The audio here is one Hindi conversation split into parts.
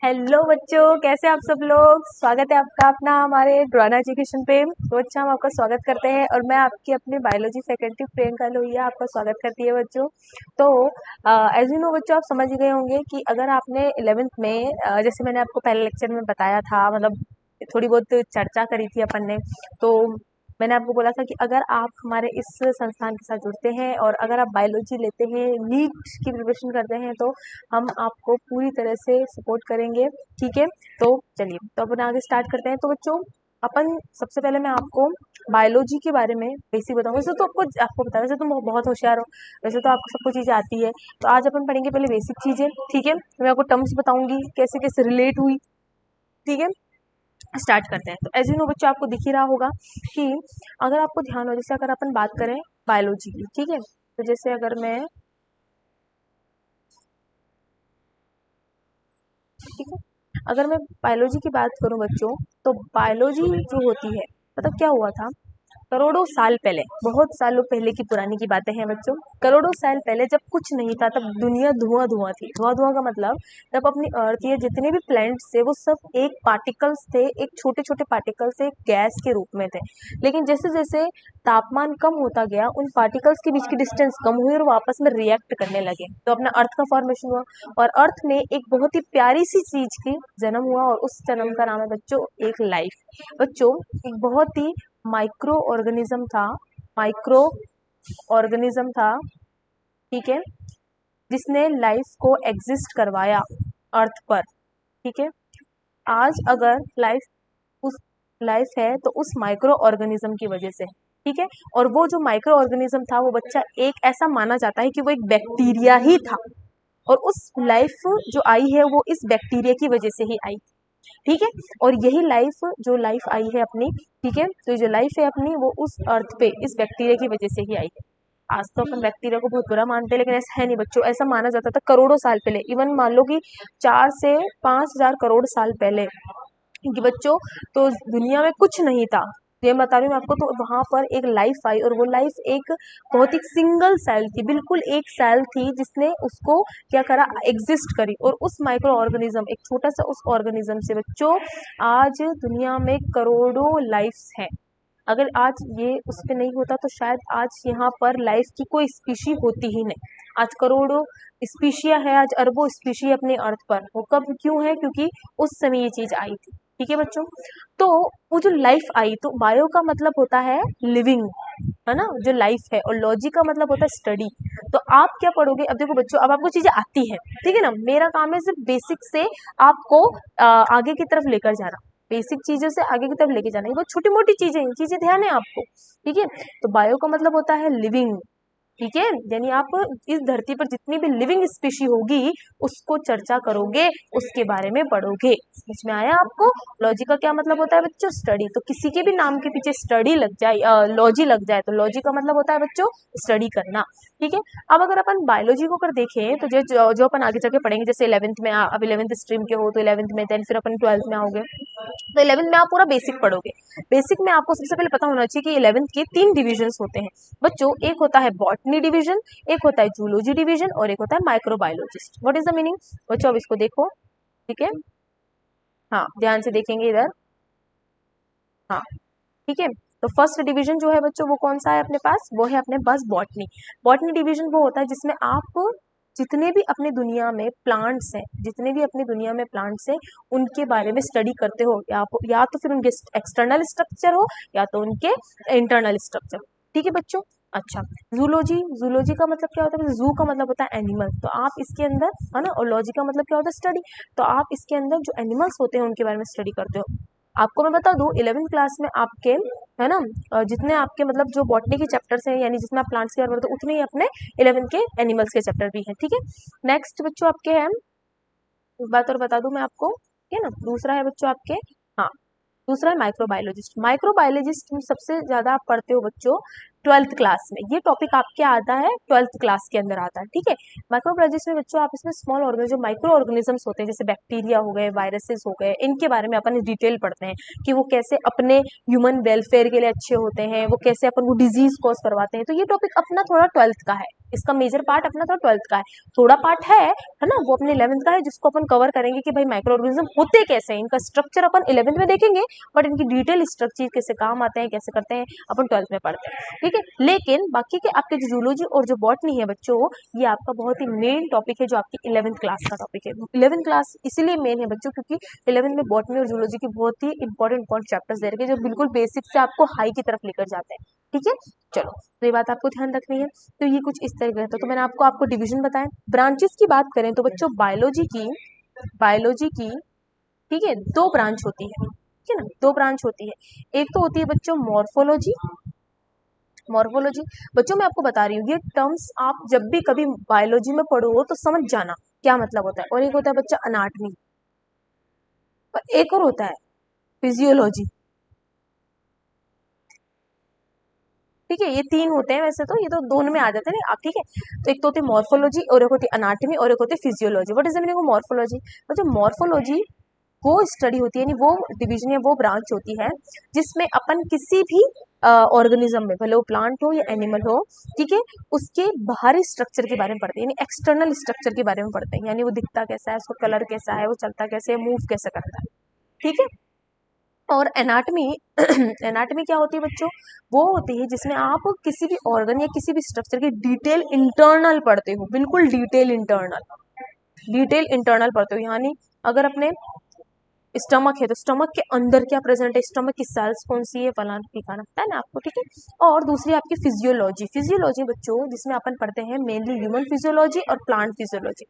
हेलो बच्चों, कैसे आप सब लोग। स्वागत है आपका अपना हमारे ड्राना एजुकेशन पे। तो बच्चा हम आपका स्वागत करते हैं और मैं आपकी अपनी बायोलॉजी फैकल्टी प्रियंका लोहिया आपका स्वागत करती है बच्चों। तो एज यू नो बच्चों, आप समझ गए होंगे कि अगर आपने 11th में जैसे मैंने आपको पहले लेक्चर में बताया था, मतलब थोड़ी बहुत चर्चा करी थी अपन ने। तो मैंने आपको बोला था कि अगर आप हमारे इस संस्थान के साथ जुड़ते हैं और अगर आप बायोलॉजी लेते हैं, नीट की प्रिपरेशन करते हैं, तो हम आपको पूरी तरह से सपोर्ट करेंगे। ठीक है, तो चलिए तो अपन आगे स्टार्ट करते हैं। तो बच्चों, अपन सबसे पहले मैं आपको बायोलॉजी के बारे में बेसिक बताऊंगा। वैसे तो आपको पता है, वैसे तुम बहुत होशियार हो, वैसे तो आपको सब कुछ चीजें आती है। तो आज अपन पढ़ेंगे पहले बेसिक चीजें। ठीक है, मैं आपको टर्म्स बताऊंगी कैसे कैसे रिलेट हुई। ठीक है, स्टार्ट करते हैं। तो एज यू नो बच्चों, आपको दिख ही रहा होगा कि अगर आपको ध्यान हो, जैसे अगर अपन बात करें बायोलॉजी की, ठीक है, तो जैसे अगर मैं, ठीक है, अगर मैं बायोलॉजी की बात करूं बच्चों, तो बायोलॉजी जो होती है, मतलब क्या हुआ था करोड़ों साल पहले, बहुत सालों पहले की पुरानी की बातें हैं बच्चों। करोड़ों साल पहले जब कुछ नहीं था, तब दुनिया धुआं धुआं थी। धुआं धुआं का मतलब, तब अपनी अर्थ ये जितने भी प्लैनेट्स थे वो सब एक पार्टिकल्स थे, एक छोटे छोटे पार्टिकल्स एक गैस के रूप में थे। लेकिन जैसे जैसे तापमान कम होता गया, उन पार्टिकल्स के बीच की डिस्टेंस कम हुई और वो आपस में रिएक्ट करने लगे, तो अपना अर्थ का फॉर्मेशन हुआ। और अर्थ में एक बहुत ही प्यारी सी चीज की जन्म हुआ, और उस जन्म का नाम है बच्चों एक लाइफ। बच्चों, एक बहुत ही माइक्रो ऑर्गेनिज्म था, माइक्रो ऑर्गेनिज्म था, ठीक है, जिसने लाइफ को एग्जिस्ट करवाया अर्थ पर। ठीक है, आज अगर उस लाइफ है तो उस माइक्रो ऑर्गेनिज्म की वजह से। ठीक है, और वो जो माइक्रो ऑर्गेनिज्म था, वो बच्चा एक ऐसा माना जाता है कि वो एक बैक्टीरिया ही था, और उस लाइफ जो आई है वो इस बैक्टीरिया की वजह से ही आई। ठीक है, और यही लाइफ जो लाइफ आई है अपनी, ठीक है, तो जो लाइफ है अपनी वो उस अर्थ पे इस बैक्टीरिया की वजह से ही आई है। आज तो अपन बैक्टीरिया को बहुत बुरा मानते हैं, लेकिन ऐसा है नहीं बच्चों, ऐसा माना जाता था करोड़ों साल पहले। इवन मान लो कि 4 से 5 हजार करोड़ साल पहले कि बच्चों, तो दुनिया में कुछ नहीं था, ये बता रही हूँ मैं आपको। तो वहां पर एक लाइफ आई, और वो लाइफ एक बहुत ही सिंगल सेल थी, बिल्कुल एक सेल थी, जिसने उसको क्या करा, एग्जिस्ट करी। और उस माइक्रो ऑर्गेनिज्म, एक छोटा सा उस ऑर्गेनिज्म से बच्चों आज दुनिया में करोड़ों लाइफ्स हैं। अगर आज ये उस पे नहीं होता तो शायद आज यहाँ पर लाइफ की कोई स्पीशी होती ही नहीं। आज करोड़ों स्पीशियां है, आज अरबों स्पीशी अपने अर्थ पर। वो कब क्यों है, क्योंकि उस समय ये चीज आई थी। ठीक है बच्चों, तो वो जो लाइफ आई, तो बायो का मतलब होता है लिविंग, है ना, जो लाइफ है, और लॉजी का मतलब होता है स्टडी। तो आप क्या पढ़ोगे, अब देखो बच्चों, अब आपको चीजें आती है, ठीक है ना। मेरा काम है सिर्फ बेसिक से आपको आगे की तरफ लेकर जाना, बेसिक चीजों से आगे की तरफ लेके जाना। ये बहुत छोटी मोटी चीजें, चीजें ध्यान है आपको। ठीक है, तो बायो का मतलब होता है लिविंग। ठीक है, यानी आप इस धरती पर जितनी भी लिविंग स्पीशी होगी उसको चर्चा करोगे, उसके बारे में पढ़ोगे। समझ में आया आपको। लॉजी का क्या मतलब होता है बच्चों, स्टडी। तो किसी के भी नाम के पीछे स्टडी लग जाए, लॉजी लग जाए, तो लॉजी का मतलब होता है बच्चों स्टडी करना। ठीक है, अब अगर अपन बायोलॉजी को अगर देखें, तो जो अपन आगे जाके पढ़ेंगे, जैसे 11th में अब 11th स्ट्रीम के हो तो 11th में, देन फिर अपन 12th में आओगे, तो 11th में आप पूरा बेसिक पढ़ोगे। बेसिक में आपको सबसे पहले पता होना चाहिए कि 11th के 3 डिविजन्स होते हैं बच्चों। एक होता है बॉटनी डिवीजन, एक होता है जूलॉजी डिवीजन, और एक होता है microbiologist. What is the meaning बच्चों, अब इसको देखो। ठीक है, हाँ ध्यान से देखेंगे इधर। हाँ, ठीक है, तो फर्स्ट डिवीजन जो है बच्चों वो कौन सा है अपने पास, वो है अपने पास बॉटनी। बॉटनी डिवीजन वो होता है जिसमें आप जितने भी अपनी दुनिया में प्लांट्स हैं, जितने भी अपनी दुनिया में प्लांट्स हैं, उनके बारे में स्टडी करते हो, या तो फिर उनके एक्सटर्नल स्ट्रक्चर हो, या तो उनके इंटरनल स्ट्रक्चर। ठीक है बच्चों। अच्छा, जूलॉजी, जूलॉजी का मतलब क्या होता है, जू का मतलब होता है एनिमल, तो आप इसके अंदर, है ना, और लॉजी का मतलब क्या होता है, स्टडी। तो आप इसके अंदर जो एनिमल्स होते हैं उनके बारे में स्टडी करते हो। आपको मैं बता दूं, 11th क्लास में आपके, है ना, जितने आपके मतलब जो बॉटनी के चैप्टर्स हैं, यानी जिसमें आप प्लांट्स के बारे में पढ़ते हो, उतने ही अपने 11th के एनिमल्स के चैप्टर भी हैं। ठीक है, नेक्स्ट बच्चों आपके हैं, एक बात और बता दूं मैं आपको, ठीक है ना, दूसरा है बच्चों आपके, हाँ, दूसरा है माइक्रोबायोलॉजिस्ट। माइक्रोबायोलॉजिस्ट में सबसे ज्यादा आप पढ़ते हो बच्चों 12th क्लास में, ये टॉपिक आपके आता है 12th क्लास के अंदर आता है। ठीक है, माइक्रोबायोलॉजिस्ट में बच्चों आप इसमें स्मॉल ऑर्गेनिज्म, माइक्रो ऑर्गेनिजम्स होते हैं, जैसे बैक्टीरिया हो गए, वायरसेस हो गए, इनके बारे में अपन डिटेल पढ़ते हैं कि वो कैसे अपने ह्यूमन वेलफेयर के लिए अच्छे होते हैं, वो कैसे अपन को डिजीज कॉज करवाते हैं। तो ये टॉपिक अपना थोड़ा 12th का है। इसका मेजर पार्ट अपना तो 12th का है, थोड़ा पार्ट है ना, वो अपने 11th का है, जिसको अपन कवर करेंगे कि भाई माइक्रो ऑर्गेनिज्म होते कैसे हैं, इनका स्ट्रक्चर अपन 11th में देखेंगे, बट इनकी डिटेल स्ट्रक्चर कैसे काम आते हैं, कैसे करते हैं, अपन 12th में पढ़ते हैं, ठीक है। लेकिन बाकी के आपके जो जूलॉजी और जो बॉटनी है बच्चों, ये आपका बहुत ही मेन टॉपिक है, जो आपकी 11th क्लास का टॉपिक है। 11th क्लास इसीलिए मेन है बच्चों, क्योंकि 11th में बॉटनी और जूलॉजी की बहुत ही इंपॉर्टेंट चैप्टर्स दे रखे हैं, जो बिल्कुल बेसिक से आपको हाई की तरफ लेकर जाते हैं, ठीक है। चलो, तो ये बात आपको ध्यान रखनी है। तो ये कुछ इस तरह का, तो मैंने आपको डिवीजन बताया। ब्रांचेस की बात करें तो बच्चों बायोलॉजी की ठीक है, दो ब्रांच होती है, ठीक है ना, दो ब्रांच होती है। एक तो होती है बच्चों मॉर्फोलॉजी। मॉर्फोलॉजी बच्चों मैं आपको बता रही हूँ, ये टर्म्स आप जब भी कभी बायोलॉजी में पढ़ो तो समझ जाना क्या मतलब होता है। और एक होता है बच्चा अनाटमी, और एक और होता है फिजियोलॉजी, ठीक है। ये तीन होते हैं वैसे तो, ये तो दोनों में आ जाते हैं ना आप, ठीक है। तो एक तो होती है मॉर्फोलॉजी, और एक होती है अनाटमी, और एक होती है physiology. What is the meaning of morphology? तो जो मॉर्फोलॉजी वो स्टडी होती है, यानी वो डिवीजन या वो ब्रांच होती है जिसमें अपन किसी भी ऑर्गेनिज्म में, भले वो प्लांट हो या एनिमल हो, ठीक है, उसके बाहरी स्ट्रक्चर के बारे में पढ़ते हैं, यानी एक्सटर्नल स्ट्रक्चर के बारे में पढ़ते हैं, यानी वो दिखता कैसा है, उसका कलर कैसा है, वो चलता कैसे है, मूव कैसे करता है, ठीक है। और एनाटमी एनाटमी क्या होती है बच्चों? वो होती है जिसमें आप किसी भी ऑर्गन या किसी भी स्ट्रक्चर की डिटेल इंटरनल पढ़ते हो, बिल्कुल डिटेल इंटरनल पढ़ते हो। यानी अगर अपने स्टमक है तो स्टमक के अंदर क्या प्रेजेंट है, स्टमक की सेल्स कौन सी है, फलाना ठिकाना, पता है ना आपको, ठीक है। और दूसरी आपकी फिजियोलॉजी बच्चों, जिसमें अपन पढ़ते हैं मेनली ह्यूमन फिजियोलॉजी और प्लांट फिजियोलॉजी।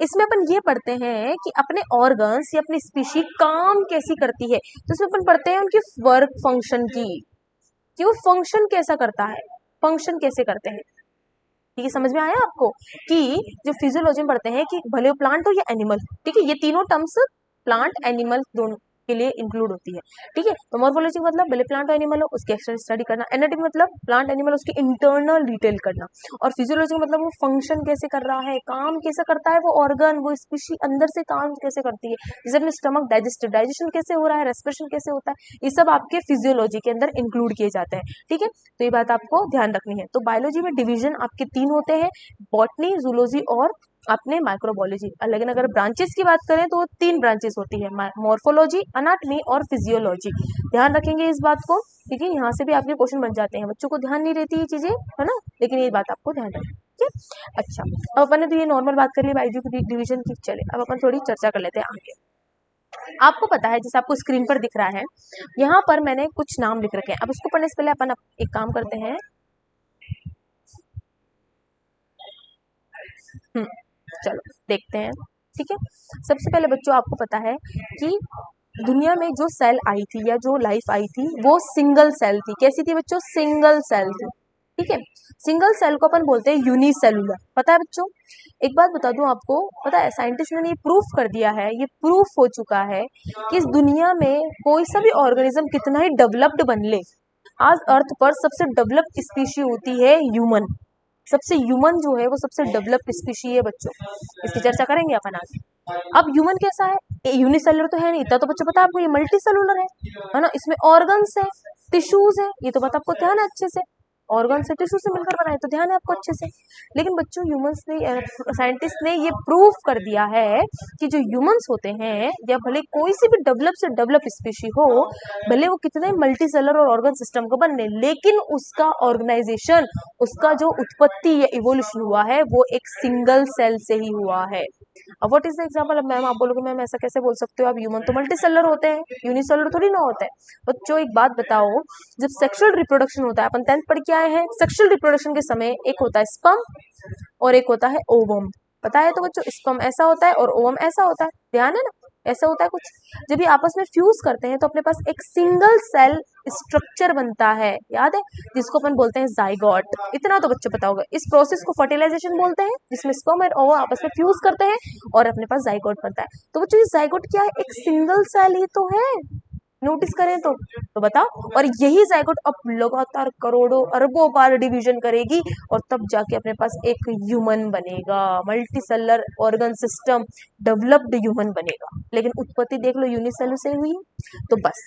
इसमें अपन ये पढ़ते हैं कि अपने ऑर्गन्स या अपनी स्पीशी काम कैसी करती है, तो इसमें अपन पढ़ते हैं उनकी वर्क फंक्शन की, कि वो फंक्शन कैसा करता है, फंक्शन कैसे करते हैं, ठीक है। समझ में आया आपको कि जो फिजियोलॉजी में पढ़ते हैं कि भले वो प्लांट हो या एनिमल, ठीक है, ये तीनों टर्म्स प्लांट एनिमल दोनों के लिए इंक्लूड होती है, ठीक है। तो मॉर्फोलॉजी मतलब भले प्लांट हो एनिमल हो उसके एक्सटर्नल स्टडी करना, एनाटॉमी मतलब प्लांट एनिमल उसकी इंटरनल डिटेल करना, और फिजियोलॉजी मतलब वो फंक्शन कैसे कर रहा है, काम कैसे करता है वो ऑर्गन, वो स्पीशी अंदर से काम कैसे करती है, जैसे अपने स्टमक डाइजेशन कैसे हो रहा है, रेस्पिरेशन कैसे होता है, ये सब आपके फिजियोलॉजी के अंदर इंक्लूड किए जाते हैं, ठीक है। तो ये बात आपको ध्यान रखनी है। तो बायोलॉजी में डिवीजन आपके तीन होते हैं, बॉटनी, जूलॉजी और अपने माइक्रोबायोलॉजी। लेकिन अगर ब्रांचेस की बात करें तो तीन ब्रांचेस होती है, मॉर्फोलॉजी, अनाटमी और फिजियोलॉजी। ध्यान रखेंगे इस बात को, ठीक है। यहाँ से भी आपके क्वेश्चन बन जाते हैं, बच्चों को ध्यान नहीं रहती ये चीजें, है ना, लेकिन ये बात आपको ध्यान रखनी, ठीक है। अच्छा, अब अपन ने तो ये नॉर्मल बात करी बायोलॉजी की डिवीजन की, चले अब अपन थोड़ी चर्चा कर लेते हैं आगे। आपको पता है जैसे आपको स्क्रीन पर दिख रहा है, यहाँ पर मैंने कुछ नाम लिख रखे हैं। अब उसको पढ़ने से पहले अपन एक काम करते हैं, चलो देखते हैं, ठीक है। सबसे पहले बच्चों आपको पता है कि दुनिया में जो सेल आई थी या जो लाइफ आई थी वो सिंगल सेल थी। कैसी थी बच्चों? सिंगल सेल थी, ठीक है। सिंगल सेल को अपन बोलते हैं यूनिसेलुलर, पता है बच्चों। एक बात बता दूं आपको, पता है साइंटिस्ट ने ये प्रूफ कर दिया है, ये प्रूफ हो चुका है कि इस दुनिया में कोई सा भी ऑर्गेनिज्म कितना ही डेवलप्ड बन ले, आज अर्थ पर सबसे डेवलप्ड स्पीशी होती है ह्यूमन। सबसे ह्यूमन जो है वो सबसे डेवलप्ड स्पीशी है बच्चों, इसकी चर्चा करेंगे अपन आगे। अब ह्यूमन कैसा है, यूनिसेलुलर तो है नहीं, इतना तो बच्चों पता है आपको, ये मल्टी सेलुलर है ना, इसमें ऑर्गन्स है, टिश्यूज है, ये तो बात आपको ध्यान है अच्छे से, ऑर्गन से टिश्यू से मिलकर बनाए, तो ध्यान है आपको अच्छे से। लेकिन बच्चों ह्यूमंस ने, साइंटिस्ट ने ये प्रूव कर दिया है कि जो ह्यूमंस होते हैं या भले कोई सी भी डेवलप से डेवलप स्पीशी हो, भले वो कितने मल्टी सेलर और ऑर्गन सिस्टम को बनने, लेकिन उसका ऑर्गेनाइजेशन, उसका जो उत्पत्ति या इवोल्यूशन हुआ है वो एक सिंगल सेल से ही हुआ है। अब व्हाट इज द एग्जांपल? अब मैम आप बोलोगे मैम ऐसा कैसे बोल सकते हो, अब ह्यूमन तो मल्टी सेलर होते हैं, यूनिसेलर थोड़ी ना होता है। बच्चों एक बात बताओ, जब सेक्सुअल रिप्रोडक्शन होता है, अपन 10th पढ़ के आए हैं, सेक्सुअल रिप्रोडक्शन के समय एक होता है स्पर्म और एक होता है ओवम, पता है? तो बच्चों स्पर्म ऐसा होता है और ओवम ऐसा होता है, ध्यान है ना, ऐसा होता है कुछ। जब ये आपस में फ्यूज करते हैं तो अपने पास एक सिंगल सेल स्ट्रक्चर बनता है, याद है, जिसको अपन बोलते हैं जाइगोट। इतना तो बच्चों पता होगा। इस प्रोसेस को फर्टिलाइजेशन बोलते हैं, जिसमें स्पर्म और ओवम आपस में फ्यूज करते हैं और अपने पास जाइगोट बनता है। तो बच्चों ये जाइगोट क्या है? एक सिंगल सेल ही तो है, नोटिस करें तो बताओ। और यही जाइगोट अब लगातार करोड़ों अरबों बार डिवीजन करेगी और तब जाके अपने पास एक ह्यूमन बनेगा, multi cellular organ system developed human बनेगा। लेकिन उत्पत्ति देख लो यूनिसेलुलर से हुई है, तो बस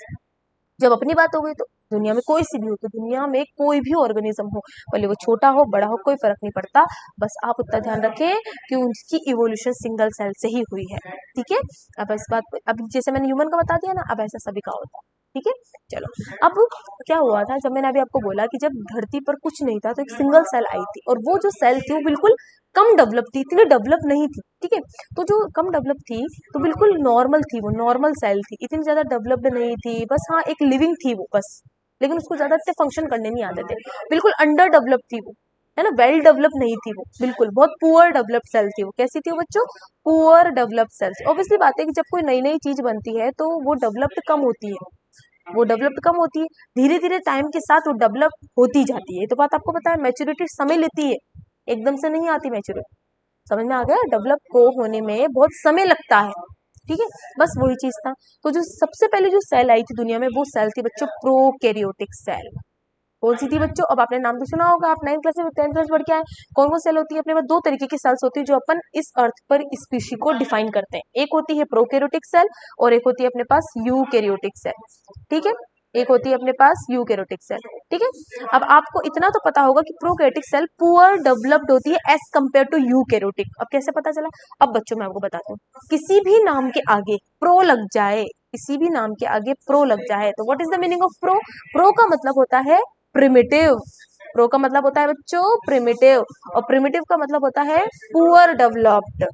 जब अपनी बात हो गई तो दुनिया में कोई सी भी हो, तो दुनिया में कोई भी ऑर्गेनिज्म हो, भले वो छोटा हो बड़ा हो, कोई फर्क नहीं पड़ता, बस आप उतना ध्यान रखें कि उसकी इवोल्यूशन सिंगल सेल से ही हुई है। ठीक है, अब इस बात अब जैसे मैंने ह्यूमन का बता दिया ना, अब ऐसा सभी का होता है। ठीक है, चलो अब क्या हुआ था, जब मैंने अभी आपको बोला कि जब धरती पर कुछ नहीं था तो एक सिंगल सेल आई थी, और वो जो सेल थी वो बिल्कुल कम डेवलप थी, इतनी डेवलप नहीं थी। ठीक है, तो जो कम डेवलप थी तो बिल्कुल नॉर्मल थी, वो नॉर्मल सेल थी, इतनी ज्यादा डेवलप्ड नहीं थी, बस हाँ एक लिविंग थी वो बस, लेकिन उसको ज्यादा अच्छे फंक्शन करने नहीं आते थे, बिल्कुल अंडर डेवलप थी वो, है ना, वेल डेवलप नहीं थी वो, बिल्कुल बहुत पुअर डेवलप्ड सेल थी वो। कैसी थी वो बच्चों? Poor developed sales. ऑब्वियसली बात है कि जब कोई नई नई चीज बनती है तो वो डेवलप्ड कम होती है, वो डेवलप्ड कम होती है, धीरे धीरे टाइम के साथ वो डेवलप होती जाती है। तो बात आपको पता है, मैच्योरिटी समय लेती है, एकदम से नहीं आती मैच्योरिटी। समझ में आ गया? डेवलप को होने में बहुत समय लगता है। ठीक है, बस वही चीज था। तो जो सबसे पहले जो सेल आई थी दुनिया में, वो सेल थी बच्चों प्रोकैरियोटिक सेल। कौन सी थी बच्चों? अब आपने नाम तो सुना होगा, आप 9th क्लास में 10th क्लास पढ़ के आए। कौन कौन सेल होती है? अपने पास दो तरीके की सेल्स होती है जो अपन इस अर्थ पर स्पीशी को डिफाइन करते हैं। एक होती है प्रोकैरियोटिक सेल और एक होती है अपने पास यूकैरियोटिक सेल। ठीक है, एक होती है अपने पास यूकैरियोटिक सेल। ठीक है, अब आपको इतना तो पता होगा कि प्रोकैरियोटिक सेल पुअर डेवलप्ड होती है एज कंपेयर टू यूकैरियोटिक। अब कैसे पता चला? अब बच्चों मैं आपको बताता हूँ, किसी भी नाम के आगे प्रो लग जाए, किसी भी नाम के आगे प्रो लग जाए तो what is the meaning of pro? Pro का मतलब होता है प्रिमिटिव। प्रो का मतलब होता है बच्चों प्रिमिटिव, और प्रिमिटिव का मतलब होता है पुअर डेवलप्ड,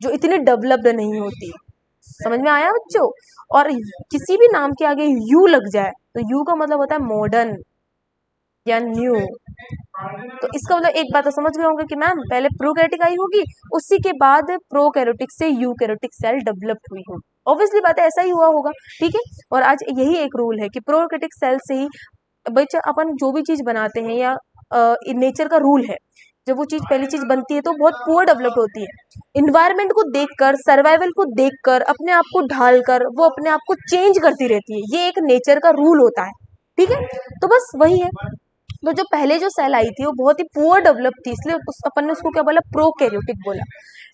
जो इतनी डेवलप्ड नहीं होती। समझ में आया बच्चों? और किसी भी नाम के आगे यू लग जाए तो यू का मतलब होता है मॉडर्न या न्यू। तो इसका मतलब एक बात तो समझ गए होंगे कि मैम पहले प्रोकैरियोटिक आई होगी, उसी के बाद प्रोकैरियोटिक से यूकैरियोटिक सेल डेवलप हुई होगी। ऑब्वियसली बात है ऐसा ही हुआ होगा। ठीक है, और आज यही एक रूल है कि प्रोकैरियोटिक सेल से ही बच्चा अपन जो भी चीज बनाते हैं, या नेचर का रूल है, जब वो चीज पहली चीज बनती है तो बहुत पुअर डेवलप्ड होती है। इन्वायरमेंट को देखकर, सर्वाइवल को देखकर, अपने आप को ढालकर वो अपने आप को चेंज करती रहती है, ये एक नेचर का रूल होता है। ठीक है, तो बस वही है। तो जो पहले जो सेल आई थी वो बहुत ही पुअर डेवलप थी, इसलिए उस अपन ने उसको क्या बोला? प्रोकैरियोटिक बोला।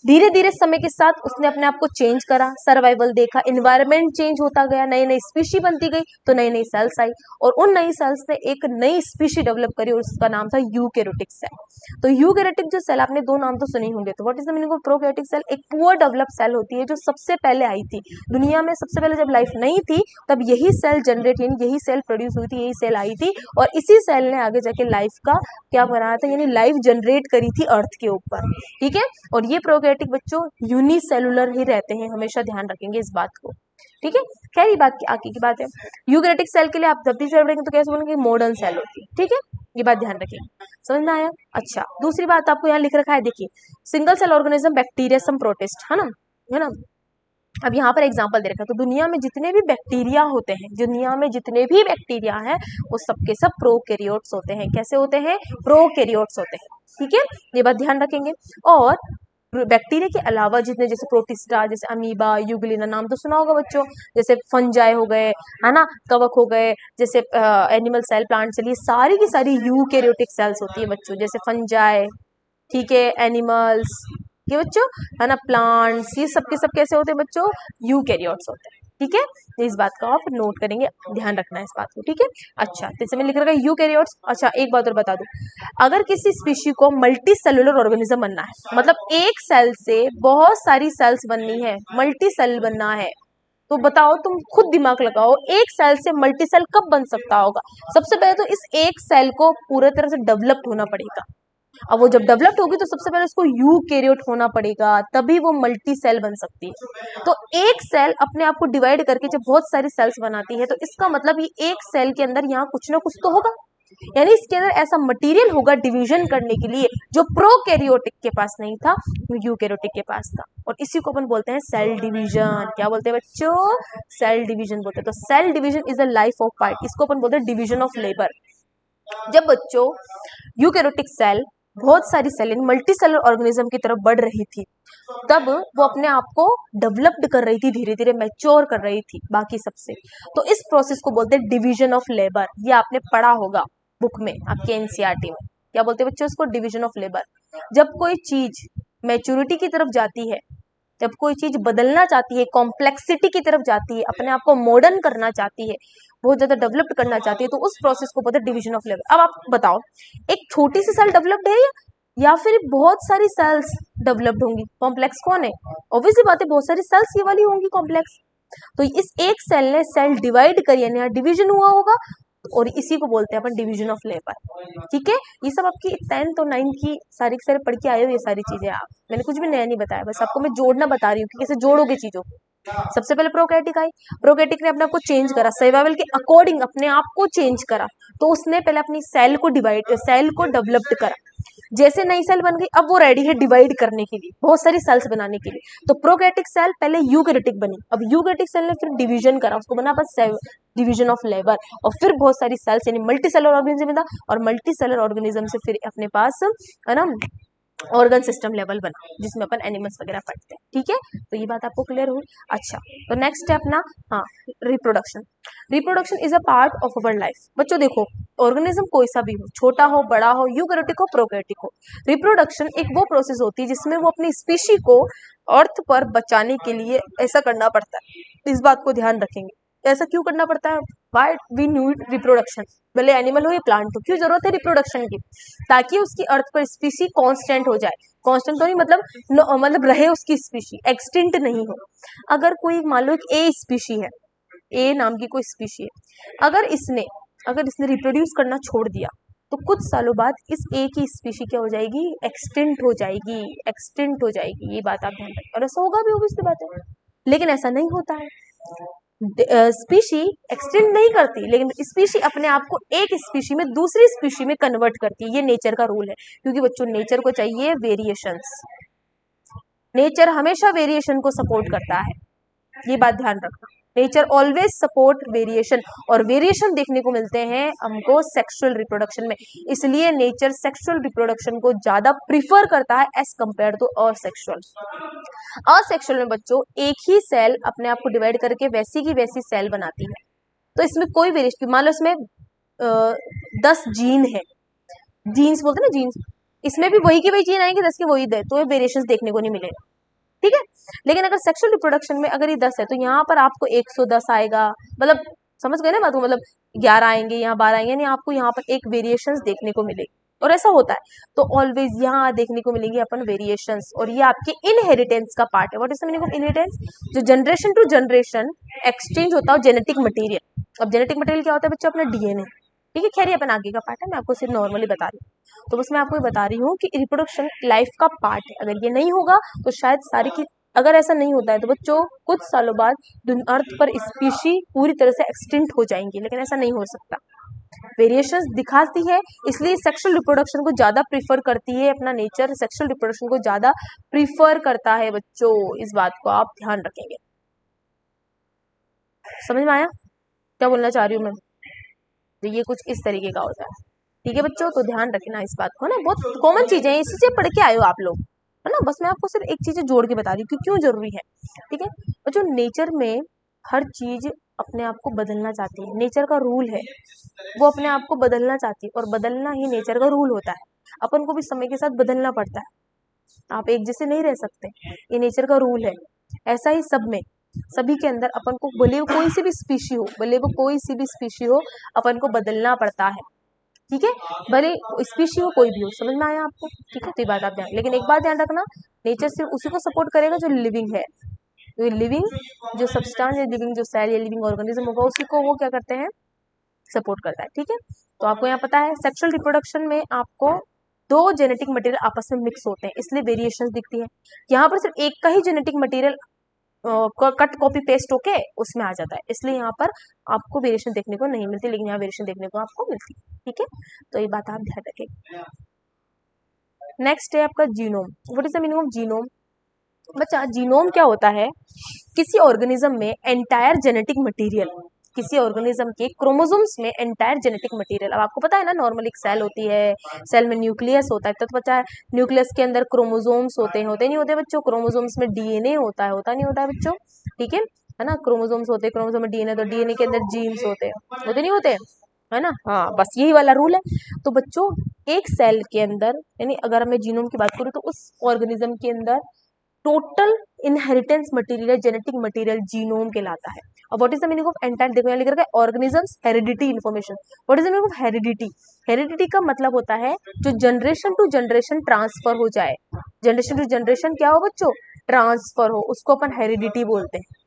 धीरे धीरे समय के साथ उसने अपने आप को चेंज करा, सर्वाइवल देखा, इन्वायरमेंट चेंज होता गया, नई नई स्पीशी बनती गई, तो नई नई सेल्स आई, और उन नई सेल्स ने एक नई स्पीशी डेवलप करी और उसका नाम था यूकैरियोटिक सेल। तो यूकैरियोटिक जो सेल, आपने दो नाम तो सुने होंगे, तो what is the meaning of prokaryotic cell? एक पुअर डेवलप सेल होती है जो सबसे पहले आई थी दुनिया में। सबसे पहले जब लाइफ नहीं थी तब यही सेल जनरेट, यानी यही सेल प्रोड्यूस हुई थी, यही सेल आई थी, और इसी सेल ने आगे जाके लाइफ का क्या बनाया था, यानी लाइफ जनरेट करी थी अर्थ के ऊपर। ठीक है, और ये प्रोकैरियोटिक बच्चों यूनिसेलुलर ही रहते हैं, हमेशा ध्यान रखेंगे इस बात को। ठीक है, खैर ये बात की आगे की बात है। यूकैरियोटिक सेल के लिए आप जब भी सेल पढ़ेंगे तो कैसे बोलेंगे? मॉडर्न सेल होती है। ठीक है, ये बात ध्यान रखेंगे। समझ में आया? अच्छा, दूसरी बात आपको यहाँ लिख रखा है, देखिए, सिंगल सेल ऑर्गेनिज्म बैक्टीरिया सम प्रोटिस्ट, है ना, है ना। अब यहाँ पर एग्जाम्पल दे रखा है, तो दुनिया में जितने भी बैक्टीरिया होते हैं, दुनिया में जितने भी बैक्टीरिया हैं वो सबके सब प्रोकैरियोट्स होते हैं। कैसे होते हैं? प्रोकैरियोट्स होते हैं। ठीक है, ये बात ध्यान रखेंगे। और बैक्टीरिया के अलावा जितने, जैसे प्रोटिस्टा, जैसे अमीबा, यूग्लिना, नाम तो सुना होगा बच्चों, जैसे फंजाई हो गए, है ना, कवक हो गए, जैसे एनिमल सेल, प्लांट सेल, ये सारी की सारी यूकैरियोटिक सेल्स होती है बच्चों, जैसे फंजाई, ठीक है, एनिमल्स, ये बच्चों, है ना, प्लांट्स, ये सब के सब कैसे होते हैं बच्चों? यूकैरियोट्स होते हैं। ठीक है, तो इस बात का आप नोट करेंगे, ध्यान रखना है इस बात को। ठीक है, अच्छा, तो इसमें लिख रखा है यूकैरियोट्स। अच्छा, एक बात और बता दूं, अगर किसी स्पीशी को मल्टी सेलुलर ऑर्गेनिज्म बनना है, मतलब एक सेल से बहुत सारी सेल्स बननी है, मल्टी सेल बनना है, तो बताओ, तुम खुद दिमाग लगाओ, एक सेल से मल्टी सेल कब बन सकता होगा? सबसे पहले तो इस एक सेल को पूरे तरह से डेवलप्ड होना पड़ेगा। अब वो जब डेवलप्ड होगी तो सबसे पहले उसको यूकैरियोट होना पड़ेगा, तभी वो मल्टी सेल बन सकती है। तो एक सेल अपने आप को डिवाइड करके जब बहुत सारी सेल्स बनाती है, तो इसका मतलब ये एक सेल के अंदर यहाँ कुछ ना कुछ तो होगा, यानी इसके अंदर ऐसा मटेरियल होगा डिवीजन करने के लिए जो प्रोकैरियोटिक के पास नहीं था, यूकैरियोटिक के पास था। और इसी को अपन बोलते हैं सेल डिवीजन। क्या बोलते हैं बच्चों? सेल डिवीजन बोलते हैं। तो cell division is a life of part, इसको अपन बोलते हैं डिवीजन ऑफ लेबर। जब बच्चों यूकैरियोटिक सेल बहुत सारी सेल इन मल्टी सेलर ऑर्गेनिज्म की तरफ बढ़ रही थी, तब वो अपने आप को डेवलप्ड कर रही थी, धीरे धीरे मैच्योर कर रही थी बाकी सबसे। तो इस प्रोसेस को बोलते हैं डिवीजन ऑफ लेबर। ये आपने पढ़ा होगा बुक में, आपके एनसीईआरटी में। क्या बोलते हैं बच्चों? इसको डिवीजन ऑफ लेबर। जब कोई चीज मैच्योरिटी की तरफ जाती है जब कोई चीज बदलना चाहती है, कॉम्प्लेक्सिटी की तरफ जाती है, अपने आप को मॉडर्न करना चाहती है, बहुत ज्यादा डेवलप्ड करना चाहती है, तो उस प्रोसेस को बोलते हैं डिवीजन ऑफ लेबर। अब आप बताओ, एक छोटी सी सेल डेवलप्ड है या फिर बहुत सारी सेल्स डेवलप्ड होंगी? कॉम्प्लेक्स कौन है? ऑब्वियसली बात है, बहुत सारी सेल्स ये वाली होंगी कॉम्प्लेक्स। तो इस एक सेल ने सेल डिवाइड करी, यानी यहाँ डिवीजन हुआ होगा, और इसी को बोलते हैं अपन डिवीजन ऑफ लेबर। ठीक है, ये सब आपकी 10th और 9th की सारी की सारी पढ़ के आए हो ये सारी चीजें। आप, मैंने कुछ भी नया नहीं बताया, बस आपको मैं जोड़ना बता रही हूँ कि कैसे जोड़ोगे चीजों को। सबसे पहले प्रोकैरियोटिक आई, प्रोकैरियोटिक ने अपने आप को चेंज करा, सर्वाइवल के अकॉर्डिंग अपने आप को चेंज करा, तो उसने पहले अपनी सेल को डिवाइड, सेल को डेवलप्ड करा। जैसे नई सेल बन गई, अब वो रेडी है डिवाइड करने के लिए, बहुत सारी सेल्स बनाने के लिए। तो प्रोकैरियोटिक सेल पहले यूकैरियोटिक बनी, अब यूकैरियोटिक सेल ने फिर डिवीजन करा, उसको बना बस डिवीजन ऑफ लेबर, और फिर बहुत सारी सेल्स यानी मल्टी सेलर ऑर्गेनिज्म था, और मल्टी सेलर ऑर्गेनिज्म से फिर अपने पास है ना ऑर्गन सिस्टम लेवल बना, जिसमें अपन एनिमल्स वगैरह पढ़ते हैं। ठीक है, तो ये बात आपको क्लियर हुई। अच्छा, तो नेक्स्ट स्टेप ना, हाँ, reproduction. Reproduction is a part of our life. बच्चों देखो, ऑर्गेनिज्म कोई सा भी हो, छोटा हो, बड़ा हो, यूकैरियोटिक हो, प्रोकैरियोटिक हो, रिप्रोडक्शन एक वो प्रोसेस होती है जिसमें वो अपनी स्पीशी को अर्थ पर बचाने के लिए ऐसा करना पड़ता है। इस बात को ध्यान रखेंगे, ऐसा क्यों करना पड़ता है? वाई वी नीड रिप्रोडक्शन, भले एनिमल हो या प्लांट हो, क्यों जरूरत है रिप्रोडक्शन की? ताकि उसकी अर्थ पर स्पीशी कांस्टेंट हो जाए। कांस्टेंट तो नहीं मतलब मतलब रहे उसकी स्पीशी, एक्सटिंक्ट नहीं हो। अगर कोई मान लो एक ए स्पीशी है, ए नाम की कोई स्पीशी है, अगर इसने रिप्रोड्यूस करना छोड़ दिया, तो कुछ सालों बाद इस ए की स्पीशी क्या हो जाएगी? एक्सटिंक्ट हो जाएगी, एक्सटिंक्ट हो जाएगी। ये बात आप ध्यान रखें, और ऐसा होगा भी, ऑब्वियसली बात है। लेकिन ऐसा नहीं होता है, स्पीशी एक्सटेंड नहीं करती, लेकिन स्पीशी अपने आप को एक स्पीशी में दूसरी स्पीशी में कन्वर्ट करती है। ये नेचर का रूल है, क्योंकि बच्चों नेचर को चाहिए वेरिएशंस, नेचर हमेशा वेरिएशन को सपोर्ट करता है, ये बात ध्यान रखना। नेचर ऑलवेज सपोर्ट वेरिएशन, और वेरिएशन देखने को मिलते हैं हमको सेक्सुअल रिप्रोडक्शन में, इसलिए नेचर सेक्सुअल रिप्रोडक्शन को ज्यादा प्रीफर करता है as compare to asexual. Asexual में बच्चों एक ही सेल अपने आप को डिवाइड करके वैसी की वैसी सेल बनाती है, तो इसमें कोई वेरिएशन, मान लो इसमें 10 जीन है, जीन्स बोलते हैं ना, जीन्स, इसमें भी वही के वही जीन आएंगे, 10 के वही दे, तो ये वेरिएशन देखने को नहीं मिलेगा। ठीक है, लेकिन अगर सेक्सुअल रिप्रोडक्शन में अगर ये 10 है, तो यहाँ पर आपको 110 आएगा, मतलब समझ गए ना बात को, मतलब 11 आएंगे, यहाँ 12 आएंगे, यानी आपको यहाँ पर एक वेरिएशंस देखने को मिलेगी, और ऐसा होता है। तो ऑलवेज यहाँ देखने को मिलेंगे अपन वेरिएशंस, और ये आपके इनहेरिटेंस का पार्ट है। What is the meaning of inheritance? जो जनरेशन टू जनरेशन एक्सचेंज होता है जेनेटिक मटेरियल। अब जेनेटिक मटेरियल क्या होता है बच्चों? अपना डीएनए। ठीक है, खैर ये अपन आगे का पार्ट है, मैं आपको सिर्फ नॉर्मली बता रही हूँ। तो बस मैं आपको बता रही हूँ कि रिप्रोडक्शन लाइफ का पार्ट है, अगर ये नहीं होगा तो शायद सारी की, अगर ऐसा नहीं होता है तो बच्चों कुछ सालों बाद अर्थ पर स्पीशी पूरी तरह से एक्सटिंक्ट हो जाएंगी, लेकिन ऐसा नहीं हो सकता। वेरिएशंस दिखाती है, इसलिए सेक्सुअल रिप्रोडक्शन को ज्यादा प्रीफर करती है, अपना नेचर सेक्सुअल रिप्रोडक्शन को ज्यादा प्रीफर करता है बच्चों, इस बात को आप ध्यान रखेंगे। समझ में आया क्या बोलना चाह रही हूँ मैं? तो ये कुछ इस तरीके का होता है। ठीक है बच्चों, तो ध्यान रखना इस बात को ना, बहुत कॉमन चीजें हैं, इसी से पढ़ के आए हो आप लोग, है ना। बस मैं आपको सिर्फ एक चीज जोड़ के बता रही हूँ कि क्यों जरूरी है। ठीक है बच्चों, नेचर में हर चीज अपने आप को बदलना चाहती है, नेचर का रूल है, वो अपने आप को बदलना चाहती है, और बदलना ही नेचर का रूल होता है। अपन को भी समय के साथ बदलना पड़ता है, आप एक जैसे नहीं रह सकते, ये नेचर का रूल है। ऐसा ही सब में, सभी के अंदर अपन को, भले वो कोई सी भी स्पीशी हो, भले वो कोई सी भी स्पीशी हो, अपन को बदलना पड़ता है। ठीक है, भले स्पीशी हो कोई भी हो। समझ में आया आपको? ठीक है, तो ये बात आप ध्यान, लेकिन एक बात ध्यान रखना, नेचर सिर्फ उसी को सपोर्ट करेगा जो लिविंग है, तो लिविंग जो सब्सटेंस या लिविंग जो सेल या लिविंग ऑर्गेनिज्म होगा, उसी को वो क्या करते हैं? सपोर्ट करता है। ठीक है, तो आपको यहाँ पता है सेक्सुअल रिप्रोडक्शन में आपको दो जेनेटिक मटेरियल आपस में मिक्स होते हैं, इसलिए वेरिएशंस दिखती है। यहाँ पर सिर्फ एक का ही genetic material cut copy paste होके उसमें आ जाता है, इसलिए यहाँ पर आपको वेरिएशन देखने को नहीं मिलती, लेकिन यहाँ वेरिएशन देखने को आपको मिलती है। ठीक है, तो ये बात आप ध्यान रखेंगे। नेक्स्ट है आपका genome. What is the meaning of genome? बच्चा, जीनोम क्या होता है? किसी ऑर्गेनिज्म में एंटायर जेनेटिक मटेरियल, किसी ऑर्गेनिज्म के क्रोमोसोम्स में एंटायर जेनेटिक मटेरियल। अब आपको पता है ना, नॉर्मल एक सेल होती है, सेल में न्यूक्लियस होता है, तो पता है न्यूक्लियस के अंदर क्रोमोसोम्स होते नहीं होते बच्चों? क्रोमोसोम्स में डीएनए होता नहीं होता है बच्चों? ठीक है ना, क्रोमोसोम्स होते हैं, क्रोमोसोम में डीएनए, तो डीएनए के अंदर जीन्स होते नहीं होते, है ना? हाँ, बस यही वाला रूल है। तो बच्चों एक सेल के अंदर, यानी अगर मैं जीनोम की बात करूँ, तो उस ऑर्गेनिज्म के अंदर total inheritance material, genetic material genome कहलाता है। और what is the meaning of entire, देखो यहाँ लिख रखा है organisms heredity information. What is the meaning of heredity? Heredity का मतलब होता है जो जनरेशन टू जनरेशन ट्रांसफर हो जाए, जनरेशन टू जनरेशन क्या हो बच्चों, ट्रांसफर हो, उसको अपन हेरिडिटी बोलते हैं।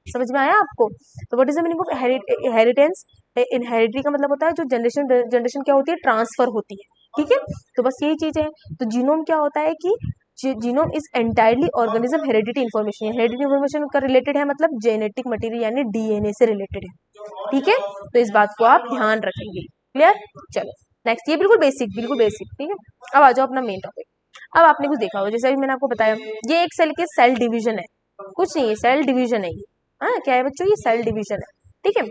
समझ में आया आपको? तो what is the meaning of heritance? Heredity का मतलब होता है जो जनरेशन जनरेशन क्या होती है, ट्रांसफर होती है। ठीक है, तो बस यही चीज है। तो जीनोम क्या होता है कि genome is entirely organism heredity information. Heredity information का रिलेटेड है मतलब जेनेटिक मटेरियल यानी डीएनए से रिलेटेड है। ठीक है, तो इस बात को आप ध्यान रखेंगे। क्लियर? चलो नेक्स्ट, ये बिल्कुल बेसिक, बिल्कुल बेसिक। ठीक है, अब आ जाओ अपना मेन टॉपिक। अब आपने कुछ देखा होगा, जैसे अभी मैंने आपको बताया ये एक सेल के सेल डिवीजन है, कुछ नहीं है, सेल डिवीजन है ये। हाँ क्या है बच्चों, ये सेल डिवीजन है। ठीक है,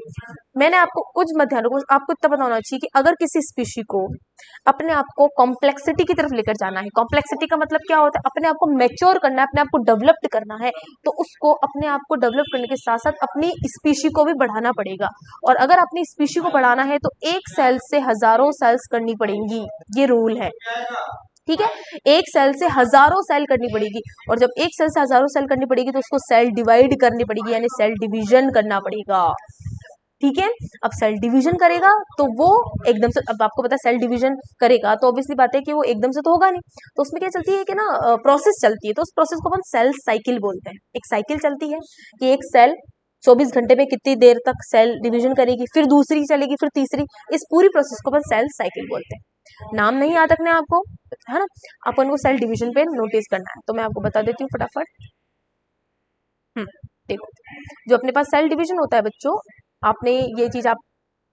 मैंने आपको कुछ मत ध्यान रखो, आपको इतना पता होना चाहिए कि अगर किसी स्पीशी को अपने आप को कॉम्प्लेक्सिटी की तरफ लेकर जाना है, कॉम्प्लेक्सिटी का मतलब क्या होता है, अपने आप को मैच्योर करना है, अपने आप को डेवलप्ड करना है, तो उसको अपने आप को डेवलप करने के साथ साथ अपनी स्पीशी को भी बढ़ाना पड़ेगा। और अगर अपनी स्पीशी को बढ़ाना है तो एक सेल से हजारों सेल्स करनी पड़ेंगी, ये रूल है। ठीक है, एक सेल से हजारों सेल करनी पड़ेगी, और जब एक सेल से हजारों सेल करनी पड़ेगी तो उसको सेल डिवाइड करनी पड़ेगी, यानी सेल डिवीजन करना पड़ेगा। ठीक है, अब सेल डिवीजन करेगा तो वो एकदम से, अब आपको पता है सेल डिवीजन करेगा तो ऑब्वियसली बात है कि वो एकदम से तो होगा नहीं, तो उसमें क्या चलती है कि ना प्रोसेस चलती है, तो उस प्रोसेस को अपन सेल साइकिल बोलते हैं। एक साइकिल चलती है कि एक सेल 24 घंटे में कितनी देर तक सेल डिवीजन करेगी, फिर दूसरी चलेगी, फिर तीसरी, इस पूरी प्रोसेस को अपन सेल साइकिल बोलते हैं। नाम नहीं याद रखने आपको, है ना, अपन को सेल डिवीजन पे नोटिस करना है, तो मैं आपको बता देती हूँ फटाफट। देखो, जो अपने पास सेल डिवीजन होता है बच्चों, आपने ये चीज आप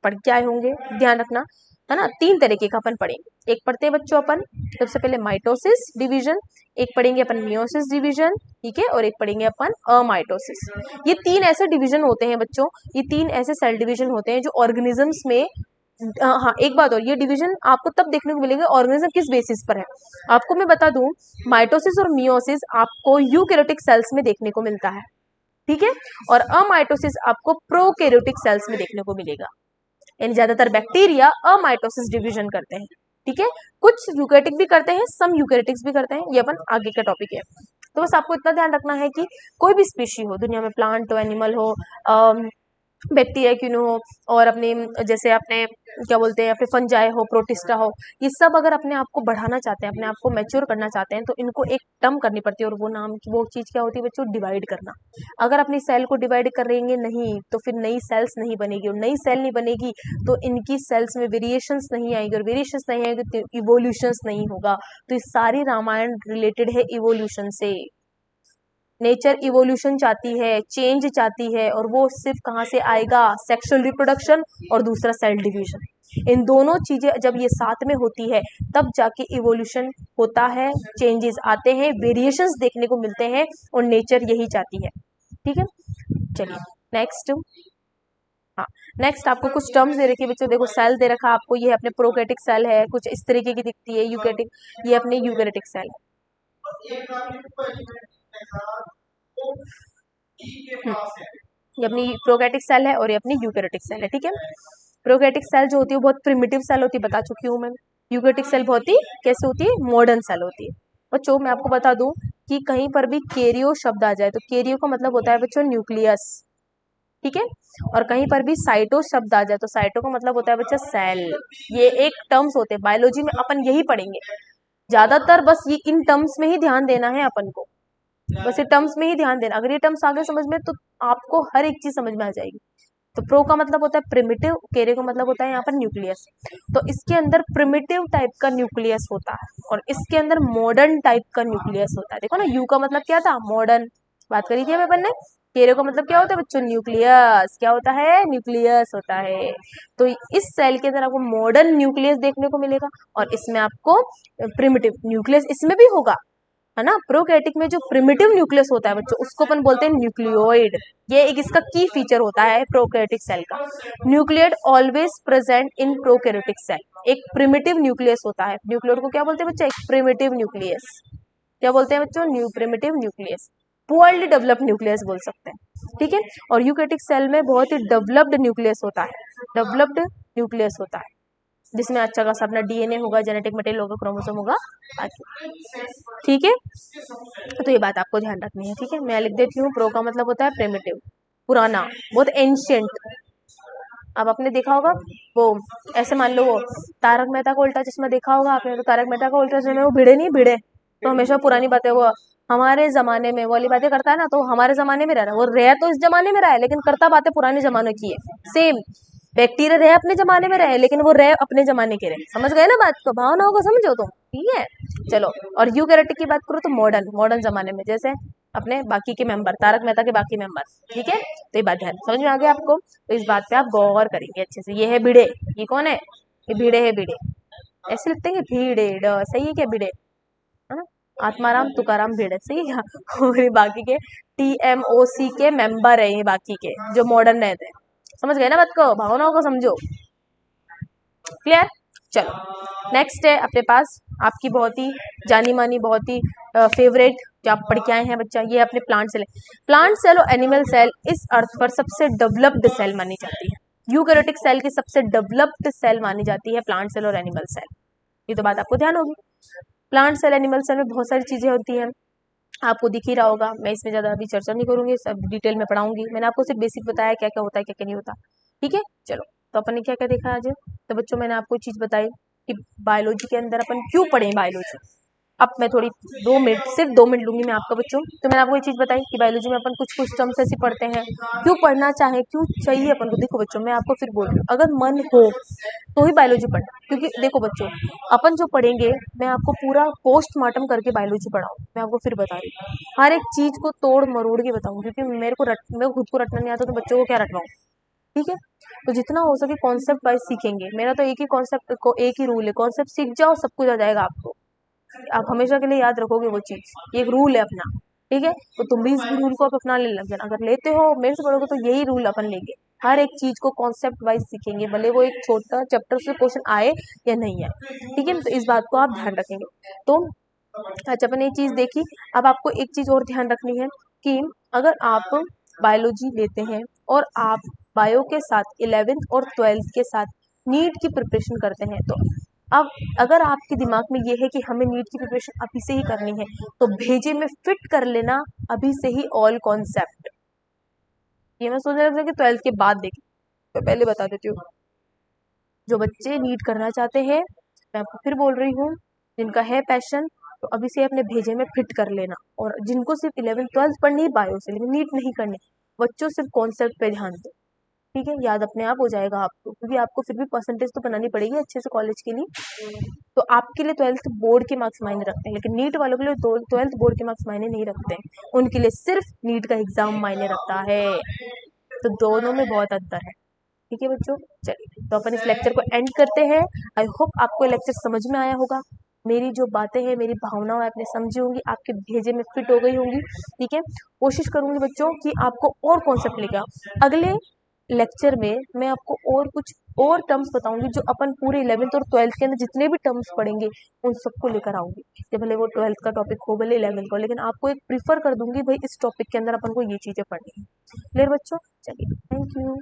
पढ़ के आए होंगे, ध्यान रखना, है ना। तीन तरीके का अपन पढ़ेंगे, एक पढ़ते हैं बच्चों अपन सबसे पहले माइटोसिस डिवीजन, एक पढ़ेंगे अपन मियोसिस डिवीजन, ठीक है, और एक पढ़ेंगे अपन अमाइटोसिस। ये तीन ऐसे डिवीजन होते हैं बच्चों, ये तीन ऐसे सेल डिवीजन होते हैं जो ऑर्गेनिजम्स में, हाँ एक बात और, ये डिवीजन आपको तब देखने को मिलेगा ऑर्गेनिज्म किस बेसिस पर है। आपको मैं बता दूं, माइटोसिस और मियोसिस आपको यूकैरियोटिक सेल्स में देखने को मिलता है, ठीक है, और अमाइटोसिस आपको प्रोकैरियोटिक सेल्स में देखने को मिलेगा। यानी ज्यादातर बैक्टीरिया अमाइटोसिस डिवीजन करते हैं, ठीक है, कुछ यूकैरियोटिक भी करते हैं, सम यूकैरियोटिक्स भी करते हैं, ये अपन आगे का टॉपिक है। तो बस आपको इतना ध्यान रखना है कि कोई भी स्पीशी हो दुनिया में, प्लांट हो, एनिमल हो, बैक्टीरिया क्यों हो, और अपने जैसे अपने क्या बोलते हैं, या फिर फंजाई हो, प्रोटिस्टा हो, ये सब अगर अपने आप को बढ़ाना चाहते हैं, अपने आप को मैच्योर करना चाहते हैं, तो इनको एक टर्म करनी पड़ती है, और वो नाम की वो चीज क्या होती है बच्चों, डिवाइड करना। अगर अपनी सेल को डिवाइड करेंगे नहीं तो फिर नई सेल्स नहीं बनेगी, और नई सेल नहीं बनेगी तो इनकी सेल्स में वेरिएशंस नहीं आएगी, और वेरिएशंस नहीं आएगी तो इवोल्यूशंस नहीं होगा। तो ये सारी रामायण रिलेटेड है इवोल्यूशन से। नेचर इवोल्यूशन चाहती है, चेंज चाहती है, और वो सिर्फ कहाँ से आएगा, सेक्सुअल रिप्रोडक्शन और दूसरा सेल डिवीजन। इन दोनों चीजें जब ये साथ में होती है तब जाके इवोल्यूशन होता है, चेंजेस आते हैं, वेरिएशंस देखने को मिलते हैं, और नेचर यही चाहती है। ठीक है, चलिए नेक्स्ट। हाँ, नेक्स्ट आपको कुछ टर्म्स दे रखी है बच्चों, देखो सेल दे रखा आपको, ये अपने प्रोकैरियोटिक सेल है, कुछ इस तरीके की दिखती है, यूकैरियोटिक, ये अपने यूकैरियोटिक सेल है। ये अपनी प्रोकैरियोटिक सेल है और ये अपनी यूकैरियोटिक सेल है, ठीक है। प्रोकैरियोटिक सेल जो होती है वो बहुत प्रिमिटिव सेल होती है, बता चुकी हूँ मैं। यूकैरियोटिक सेल बहुत ही कैसे होती है, मॉडर्न सेल होती है। बच्चों मैं आपको बता दूं कि कहीं पर भी केरियो शब्द आ जाए तो केरियो का मतलब होता है बच्चों न्यूक्लियस, ठीक है, और कहीं पर भी साइटो शब्द आ जाए तो साइटो का मतलब होता है बच्चा सेल। ये एक टर्म्स होते हैं, बायोलॉजी में अपन यही पढ़ेंगे ज्यादातर, बस ये इन टर्म्स में ही ध्यान देना है अपन को, बस ये टर्म्स में ही ध्यान देना। अगर ये टर्म्स आगे समझ में तो आपको हर एक चीज समझ में आ जाएगी। तो प्रो का मतलब होता है प्रिमिटिव, केरे का मतलब होता है यहाँ पर न्यूक्लियस। तो इसके अंदर प्रिमिटिव टाइप का न्यूक्लियस होता है और इसके अंदर मॉडर्न टाइप का न्यूक्लियस होता है। देखो ना, यू का मतलब क्या था, मॉडर्न, बात करी थी अपन ने। केरे का मतलब क्या होता है बच्चों, न्यूक्लियस, क्या होता है, न्यूक्लियस होता है। तो इस सेल के अंदर आपको मॉडर्न न्यूक्लियस देखने को मिलेगा, और इसमें आपको प्रिमिटिव न्यूक्लियस इसमें भी होगा, है ना। प्रोकैरियोटिक में जो प्रिमिटिव न्यूक्लियस होता है बच्चों उसको अपन बोलते हैं न्यूक्लियोइड। ये एक इसका की फीचर होता है प्रोकैरियोटिक सेल का। Nucleoid always present in prokaryotic cell. एक प्रिमिटिव न्यूक्लियस होता है, न्यूक्लियोइड को क्या बोलते हैं बच्चों, एक प्रिमिटिव न्यूक्लियस। क्या बोलते हैं बच्चों, primitive nucleus, poorly developed nucleus बोल सकते हैं, ठीक है। और यूकैरियोटिक सेल में बहुत ही डेवलप्ड न्यूक्लियस होता है, डेवलप्ड न्यूक्लियस होता है। जिसमें अच्छा खासा अपना डीएनए होगा, जेनेटिक मटेरियल होगा, क्रोमोसोम होगा आदि। ठीक है, तो ये बात आपको ध्यान रखनी है। ठीक है, मैं लिख देती हूँ। प्रो का मतलब होता है प्रिमिटिव, पुराना, बहुत एंशियंट। अब आपने देखा होगा वो, ऐसे मान लो वो तारक मेहता का उल्टा चश्मा देखा होगा आपने, तो तारक मेहता का उल्टा चश्मा में वो भिड़े नहीं, भिड़े तो हमेशा पुरानी बातें, वो हमारे जमाने में वो वाली बातें करता है ना, तो हमारे जमाने में रह रहा है, वो रह तो इस जमाने में रहा है लेकिन करता बातें पुराने जमाने की है। सेम बैक्टीरिया रहे अपने जमाने में रहे लेकिन वो रहे अपने जमाने के रहे। समझ गए ना बात को, भावनाओं को समझो तुम। ठीक है, चलो। और यूकैरियोटिक की बात करो तो मॉडर्न, मॉडर्न जमाने में, जैसे अपने बाकी के मेंबर, तारक मेहता के बाकी मेंबर। ठीक है, तो ये बात ध्यान समझ में आ गया आपको, तो इस बात पे आप गौर करेंगे अच्छे से। ये है भिड़े, ये कौन है, ये भिड़े है, भिड़े ऐसे लिखते हैं भीड़े, सही है क्या भिड़े, है ना। आत्माराम तुकाराम भिड़े, सही है क्या। और ये बाकी के TMOC के मेंबर है, ये बाकी के जो मॉडर्न रहते हैं। समझ गए ना बात को, भावनाओं को समझो। क्लियर, चलो नेक्स्ट है अपने पास आपकी बहुत ही जानी मानी, बहुत ही फेवरेट, जो आप पढ़ के आए हैं बच्चा, ये अपने प्लांट सेल। प्लांट सेल और एनिमल सेल इस अर्थ पर सबसे डेवलप्ड सेल मानी जाती है। यूकैरियोटिक सेल की सबसे डेवलप्ड सेल मानी जाती है प्लांट सेल और एनिमल सेल। ये तो बात आपको ध्यान होगी। प्लांट सेल, एनिमल सेल में बहुत सारी चीजें होती हैं, आपको दिख ही रहा होगा। मैं इसमें ज्यादा अभी चर्चा नहीं करूंगी, सब डिटेल में पढ़ाऊंगी। मैंने आपको सिर्फ बेसिक बताया क्या क्या होता है, क्या क्या नहीं होता। ठीक है, चलो। तो अपन ने क्या क्या देखा आज। तो बच्चों मैंने आपको चीज बताई कि बायोलॉजी के अंदर अपन क्यों पढ़े बायोलॉजी। अब मैं थोड़ी 2 मिनट, सिर्फ 2 मिनट लूंगी मैं आपका बच्चों। तो मैंने आपको ये चीज बताई कि बायोलॉजी में अपन कुछ कुछ टर्म्स ऐसी पढ़ते हैं, क्यों पढ़ना चाहे, क्यों चाहिए अपन को। देखो बच्चों, मैं आपको फिर बोल रही हूँ, अगर मन हो तो ही बायोलॉजी पढ़ना। क्योंकि देखो बच्चों, अपन जो पढ़ेंगे, मैं आपको पूरा पोस्टमार्टम करके बायोलॉजी पढ़ाऊँ, मैं आपको फिर बता रही हूँ, हर एक चीज को तोड़ मरोड़ के बताऊँ। क्योंकि मेरे को खुद को रटना नहीं आता, तो बच्चों को क्या रटवाऊँ। ठीक है, तो जितना हो सके कॉन्सेप्ट वाइज सीखेंगे। मेरा तो एक ही कॉन्सेप्ट को, एक ही रूल है, कॉन्सेप्ट सीख जाओ सब कुछ आ जाएगा आपको। आप हमेशा के लिए याद रखोगे वो चीज, ये एक रूल है अपना। ठीक है, तो तुम भी इस रूल को आप अपना ले लग जाना। अगर लेते हो मेरे से पढ़ोगे तो यही रूल अपन लेंगे, हर एक चीज को कॉन्सेप्ट वाइज सीखेंगे, भले वो एक छोटा चैप्टर से क्वेश्चन आए या नहीं आए। ठीक है, तो इस बात को आप ध्यान रखेंगे। तो अच्छा, अपन ये चीज देखी। अब आपको एक चीज और ध्यान रखनी है कि अगर आप बायोलॉजी लेते हैं और आप बायो के साथ 11th और 12th के साथ नीट की प्रिपरेशन करते हैं, तो अब अगर आपके दिमाग में ये है कि हमें नीट की प्रिपरेशन अभी से ही करनी है, तो भेजे में फिट कर लेना अभी से ही ऑल कॉन्सेप्ट। ये मैं सोच रहा था कि 12th के बाद देखें, तो पहले बता देती हूँ। जो बच्चे नीट करना चाहते हैं, मैं आपको फिर बोल रही हूँ, जिनका है पैशन, तो अभी से अपने भेजे में फिट कर लेना। और जिनको सिर्फ 11th 12th पढ़नी है बायो से, लेकिन नीट नहीं करनी, बच्चों सिर्फ कॉन्सेप्ट पे ध्यान दो। ठीक है, याद अपने आप हो जाएगा आपको, क्योंकि आपको फिर भी परसेंटेज तो बनानी पड़ेगी अच्छे से कॉलेज के लिए। तो आपके लिए 12th बोर्ड के मार्क्स मायने रखते हैं, लेकिन नीट वालों के लिए 12th बोर्ड के मार्क्स मायने नहीं रखते हैं, उनके लिए सिर्फ नीट का एग्जाम मायने रखता है। तो दोनों में बहुत अंतर है। ठीक है बच्चों, चलिए तो अपन इस लेक्चर को एंड करते हैं। आई होप आपको लेक्चर समझ में आया होगा, मेरी जो बातें हैं, मेरी भावनाएं आपने समझी होंगी, आपके भेजे में फिट हो गई होंगी। ठीक है, कोशिश करूंगी बच्चों कि आपको और कॉन्सेप्ट लेकर अगले लेक्चर में मैं आपको और कुछ और टर्म्स बताऊंगी, जो अपन पूरे 11th और 12th के अंदर जितने भी टर्म्स पढ़ेंगे उन सबको लेकर आऊंगी। कि भले वो 12th का टॉपिक हो, भले 11th का, लेकिन आपको एक प्रीफर कर दूंगी भाई इस टॉपिक के अंदर अपन को ये चीजें पढ़नी है। क्लियर बच्चों, चलिए, थैंक यू।